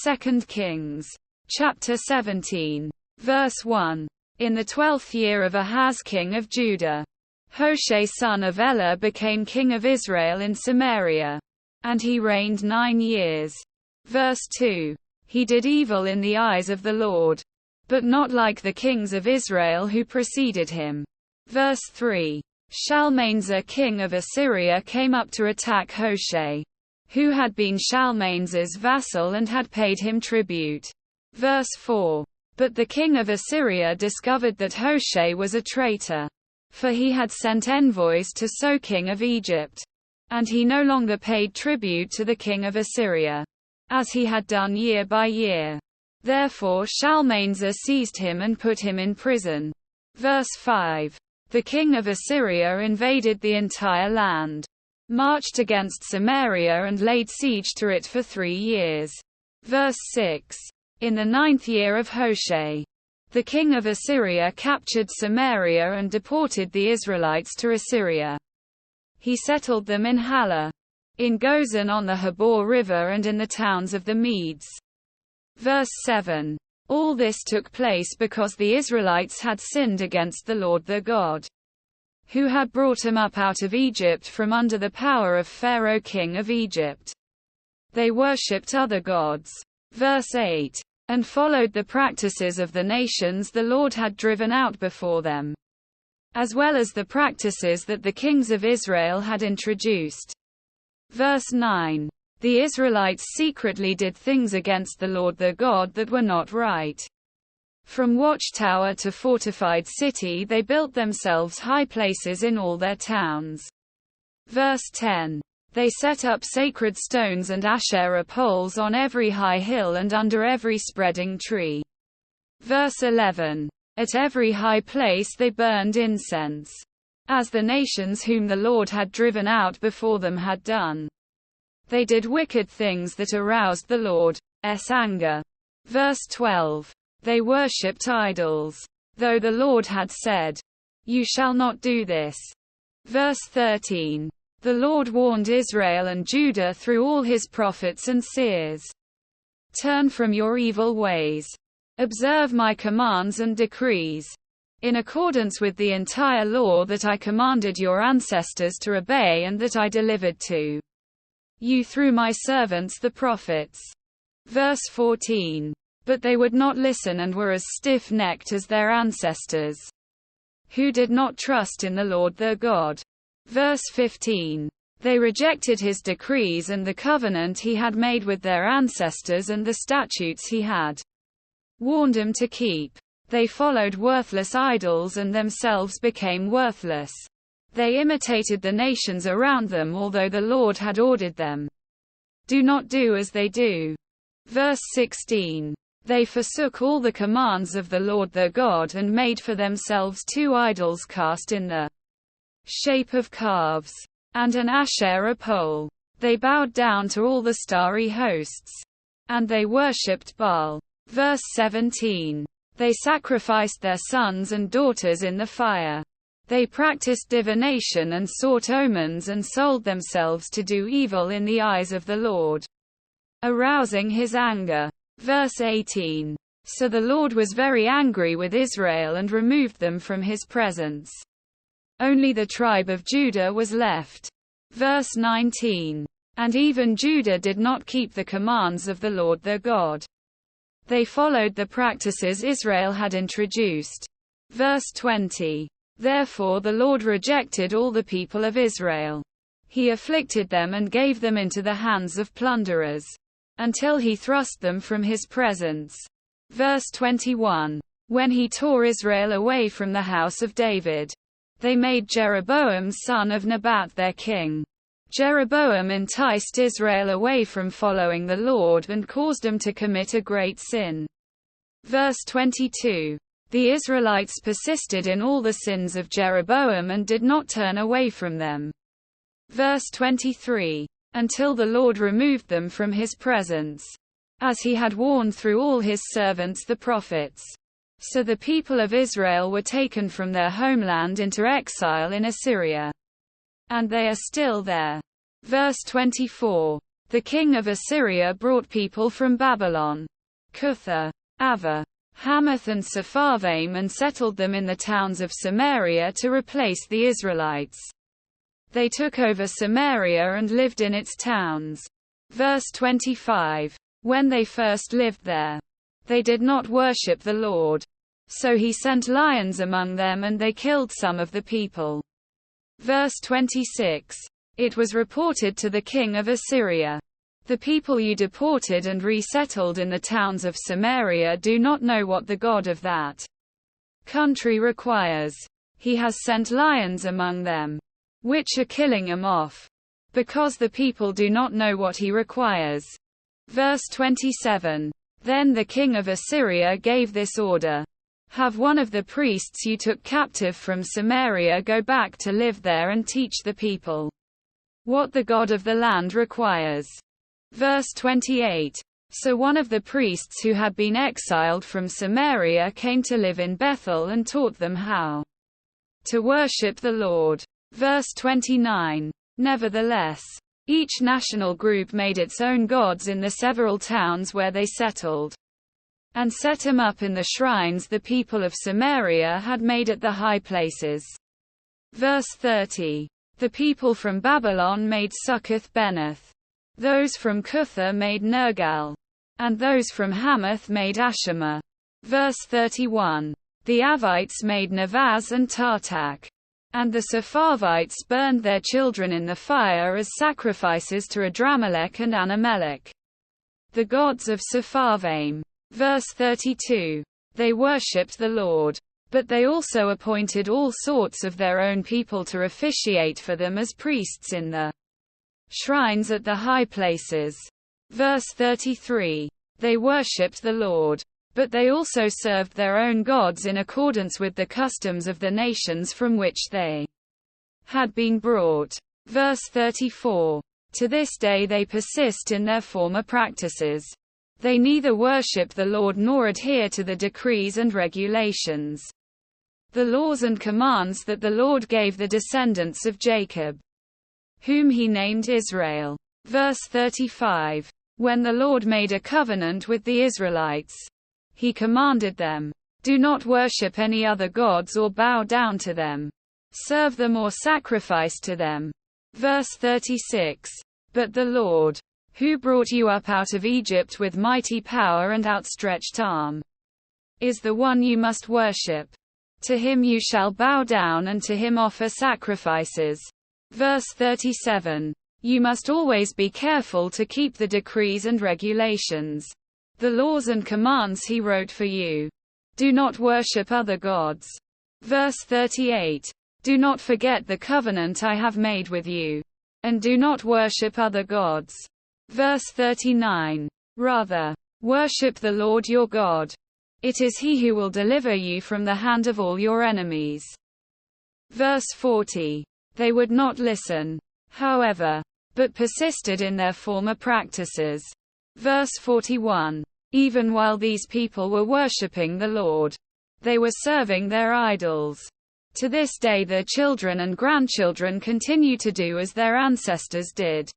2 Kings. Chapter 17. Verse 1. In the 12th year of Ahaz king of Judah, Hoshea son of Elah became king of Israel in Samaria. And he reigned 9 years. Verse 2. He did evil in the eyes of the Lord, but not like the kings of Israel who preceded him. Verse 3. Shalmaneser king of Assyria came up to attack Hoshea, who had been Shalmaneser's vassal and had paid him tribute. Verse 4. But the king of Assyria discovered that Hoshea was a traitor, for he had sent envoys to So king of Egypt. And he no longer paid tribute to the king of Assyria, as he had done year by year. Therefore Shalmaneser seized him and put him in prison. Verse 5. The king of Assyria invaded the entire land, marched against Samaria and laid siege to it for 3 years. Verse 6. In the 9th year of Hoshea, the king of Assyria captured Samaria and deported the Israelites to Assyria. He settled them in Halah, in Gozan on the Habor River and in the towns of the Medes. Verse 7. All this took place because the Israelites had sinned against the Lord their God, who had brought them up out of Egypt from under the power of Pharaoh king of Egypt. They worshipped other gods. Verse 8. And followed the practices of the nations the Lord had driven out before them, as well as the practices that the kings of Israel had introduced. Verse 9. The Israelites secretly did things against the Lord their God that were not right. From watchtower to fortified city they built themselves high places in all their towns. Verse 10. They set up sacred stones and Asherah poles on every high hill and under every spreading tree. Verse 11. At every high place they burned incense, as the nations whom the Lord had driven out before them had done. They did wicked things that aroused the Lord's anger. Verse 12. They worshipped idols, though the Lord had said, "You shall not do this." Verse 13. The Lord warned Israel and Judah through all his prophets and seers. Turn from your evil ways. Observe my commands and decrees, in accordance with the entire law that I commanded your ancestors to obey and that I delivered to you through my servants the prophets. Verse 14. But they would not listen and were as stiff-necked as their ancestors, who did not trust in the Lord their God. Verse 15. They rejected his decrees and the covenant he had made with their ancestors and the statutes he had warned them to keep. They followed worthless idols and themselves became worthless. They imitated the nations around them although the Lord had ordered them, "Do not do as they do." Verse 16. They forsook all the commands of the Lord their God and made for themselves 2 idols cast in the shape of calves, and an Asherah pole. They bowed down to all the starry hosts, and they worshipped Baal. Verse 17. They sacrificed their sons and daughters in the fire. They practiced divination and sought omens and sold themselves to do evil in the eyes of the Lord, arousing his anger. Verse 18. So the Lord was very angry with Israel and removed them from his presence. Only the tribe of Judah was left. Verse 19. And even Judah did not keep the commands of the Lord their God. They followed the practices Israel had introduced. Verse 20. Therefore the Lord rejected all the people of Israel. He afflicted them and gave them into the hands of plunderers, until he thrust them from his presence. Verse 21. When he tore Israel away from the house of David, they made Jeroboam son of Nebat their king. Jeroboam enticed Israel away from following the Lord and caused them to commit a great sin. Verse 22. The Israelites persisted in all the sins of Jeroboam and did not turn away from them. Verse 23. Until the Lord removed them from his presence, as he had warned through all his servants the prophets. So the people of Israel were taken from their homeland into exile in Assyria, and they are still there. Verse 24. The king of Assyria brought people from Babylon, Cutha, Ava, Hamath and Sepharvaim, and settled them in the towns of Samaria to replace the Israelites. They took over Samaria and lived in its towns. Verse 25. When they first lived there, they did not worship the Lord. So he sent lions among them and they killed some of the people. Verse 26. It was reported to the king of Assyria, the people you deported and resettled in the towns of Samaria do not know what the God of that country requires. He has sent lions among them, which are killing them off, because the people do not know what he requires. Verse 27. Then the king of Assyria gave this order: have one of the priests you took captive from Samaria go back to live there and teach the people what the God of the land requires. Verse 28. So one of the priests who had been exiled from Samaria came to live in Bethel and taught them how to worship the Lord. Verse 29. Nevertheless, each national group made its own gods in the several towns where they settled, and set them up in the shrines the people of Samaria had made at the high places. Verse 30. The people from Babylon made Succoth-Benoth. Those from Cutha made Nergal. And those from Hamath made Ashima. Verse 31. The Avites made Navaz and Tartak. And the Sepharvites burned their children in the fire as sacrifices to Adramelech and Anamelech, the gods of Sepharvaim. Verse 32. They worshipped the Lord, but they also appointed all sorts of their own people to officiate for them as priests in the shrines at the high places. Verse 33. They worshipped the Lord, but they also served their own gods in accordance with the customs of the nations from which they had been brought. Verse 34. To this day they persist in their former practices. They neither worship the Lord nor adhere to the decrees and regulations, the laws and commands that the Lord gave the descendants of Jacob, whom he named Israel. Verse 35. When the Lord made a covenant with the Israelites, he commanded them, do not worship any other gods or bow down to them, serve them or sacrifice to them. Verse 36. But the Lord, who brought you up out of Egypt with mighty power and outstretched arm, is the one you must worship. To him you shall bow down and to him offer sacrifices. Verse 37. You must always be careful to keep the decrees and regulations, the laws and commands he wrote for you. Do not worship other gods. Verse 38. Do not forget the covenant I have made with you, and do not worship other gods. Verse 39. Rather, worship the Lord your God. It is he who will deliver you from the hand of all your enemies. Verse 40. They would not listen, however, but persisted in their former practices. Verse 41. Even while these people were worshipping the Lord, they were serving their idols. To this day their children and grandchildren continue to do as their ancestors did.